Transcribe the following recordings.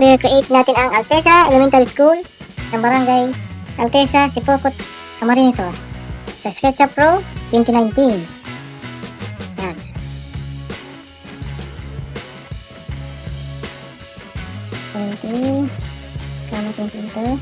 i-create natin ang Alteza Elementary School ng Barangay Alteza, Sipocot, Camarines Sur sa SketchUp Pro 2019. Yan. Kama computer.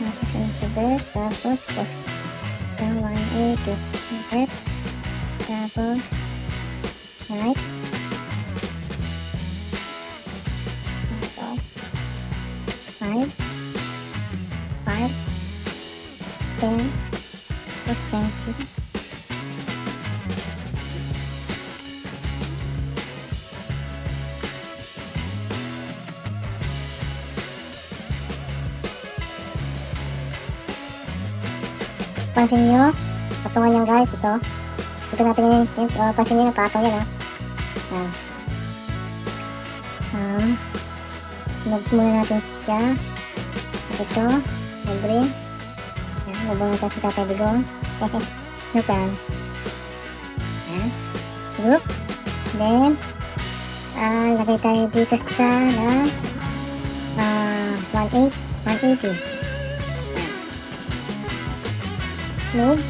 Tapos reverse. Tapos post. 180. Okay. Tapos right. Tapos 5 10 tapos pencil. Pansin nyo, patungan yan guys, ito natin yun, pansin nyo, napatong yan move muna natin siya, ito, libre, yan, move natin si Tatay Digong, no plan, yan, group, then, lagay tayo dito sa, 180, move.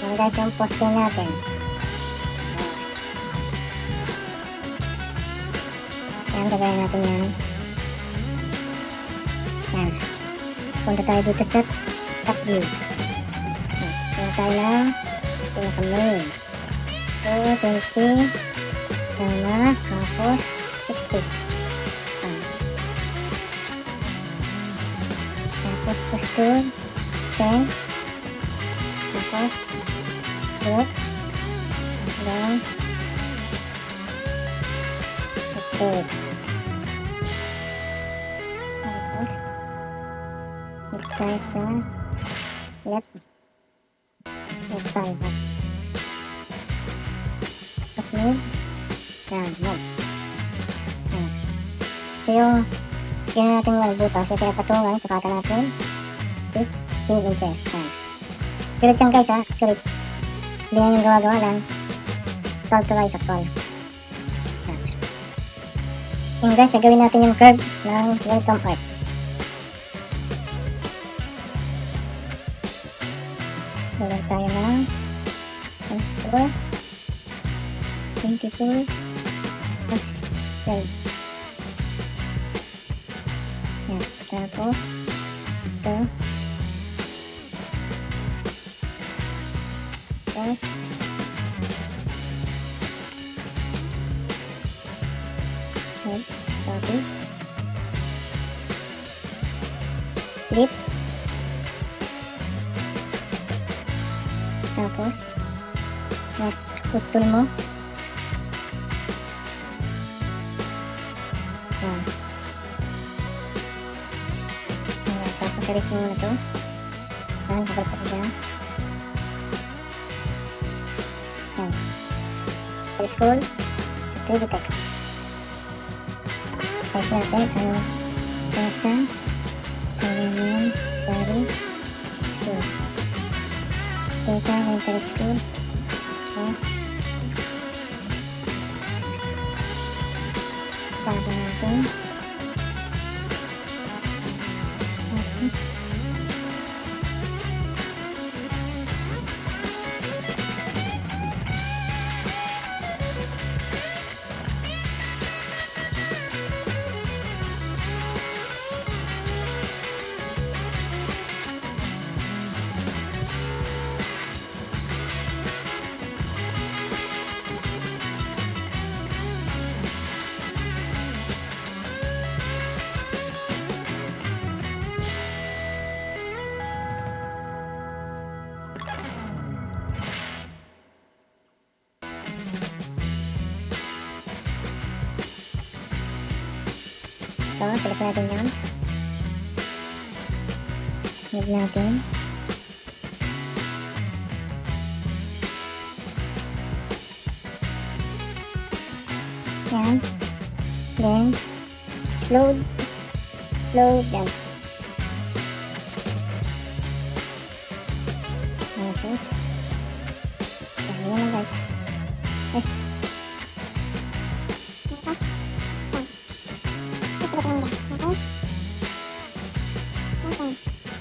Yan guys yung poster natin. Yan, gagawin natin yan. Yan. Punta tayo dito sa top view. Punta tayo lang. Pinaka-main. 420. Yan. Tapos 60. Tapos posture 10, tapos group, then rotate, tapos tayo sa left side, tapos move, yan, move. So yung kaya natin mga bukas, kaya patungan, sukatan natin is 10 inches. Pero dyan guys accurate. Hindi na yung gawa-gawa lang. Call to rise at call. Yung guys, gagawin natin yung curve ng welcome art. Gawin tayo ng 24 plus 12. Yan, tapos ito, tapos yan, copy, flip, tapos yan, pustol mo, yan. Tapos erase mo muna ito. Yan, kapalpasa siya. Yan. Scroll sa 3D text. Type natin ang Alteza Elementary School. Alteza Elementary School. Tapos tama natin. So, select natin yan. Move natin. Yan. Then, explode. Yan. Tapos, yan lang guys.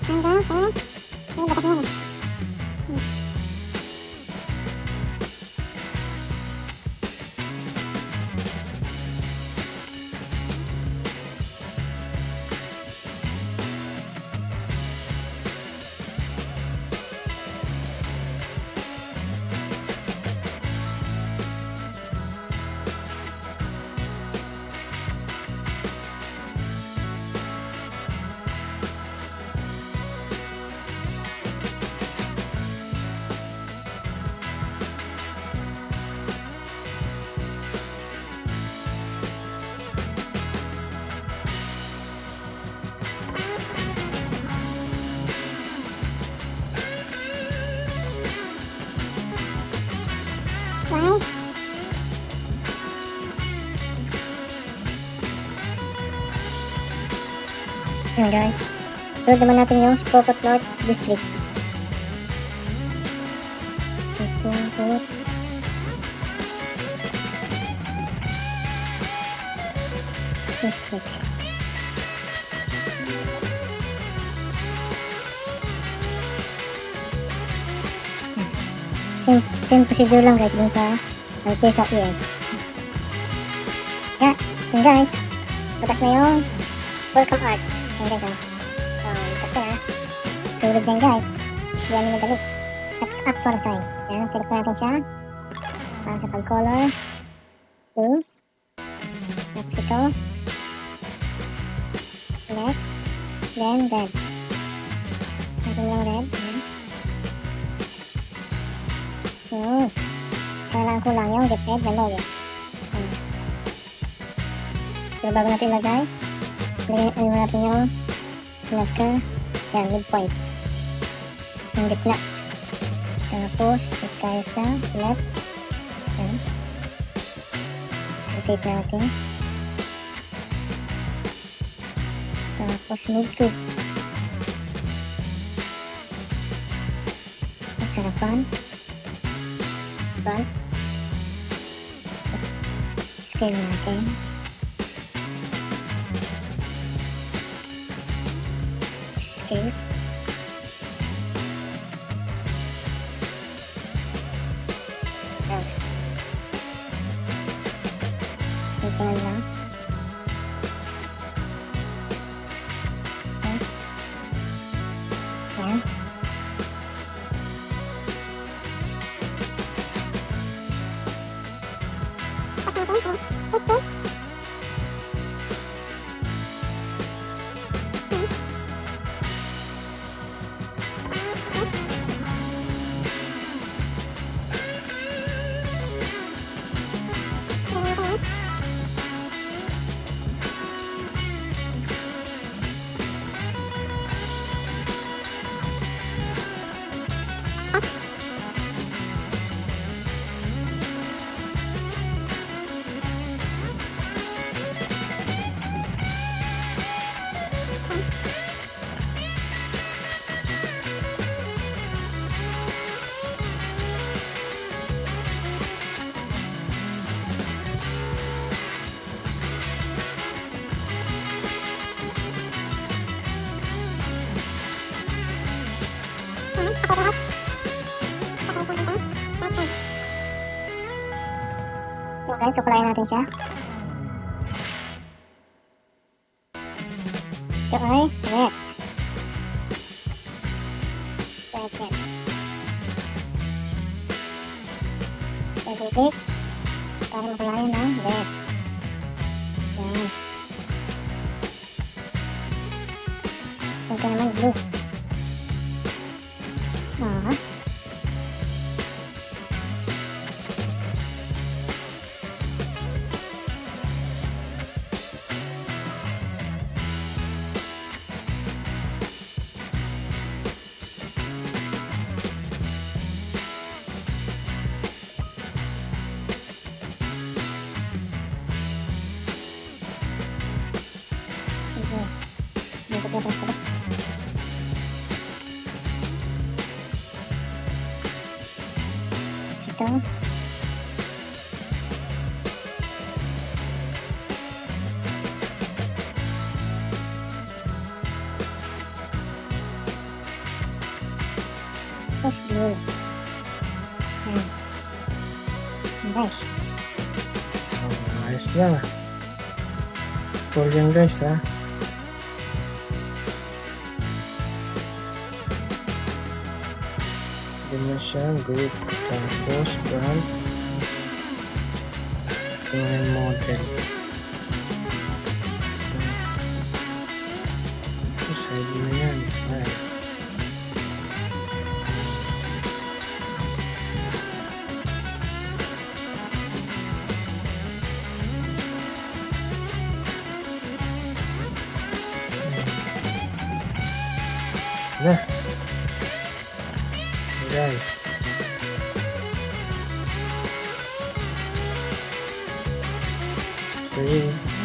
hanggang sa batas na yan eh. Why? Ayan guys. Sunod naman natin yung Sipocot North District. Sipocot District. Same procedure lang guys dun sa Alteza ES. Yeah, yun guys. Butas na yung welcome art. Yan guys, butas na. Sulod dyan guys. Yan yung madali. At actual size. Yan, select natin siya. Para sa pag-color. Blue. Tapos ito. Select. Then red. Natin lang red. Yan. So, sana ko lang yung get-ed na logo. Pero bago natin ilagay, ilagay natin yung pinaka, yan, midpoint. Yung gitna. Tapos, hit tayo sa left. Yan. So, rotate natin. Tapos, move to. Sarapan. Tapos, scale natin. Scale. Ito lang. Tapos, yan. Guys, sukulayan natin siya. Ito ay red. Red. Double-click para makulayan ng red. Yan. So, ito naman blue. Terus situ Tapos blue. Yan. Yan guys. Ayos na. Cool yan guys ha. Ganyan siya, group. Tapos brand. Tingnan model. Side na yan. Ay. Na. Guys. So yun.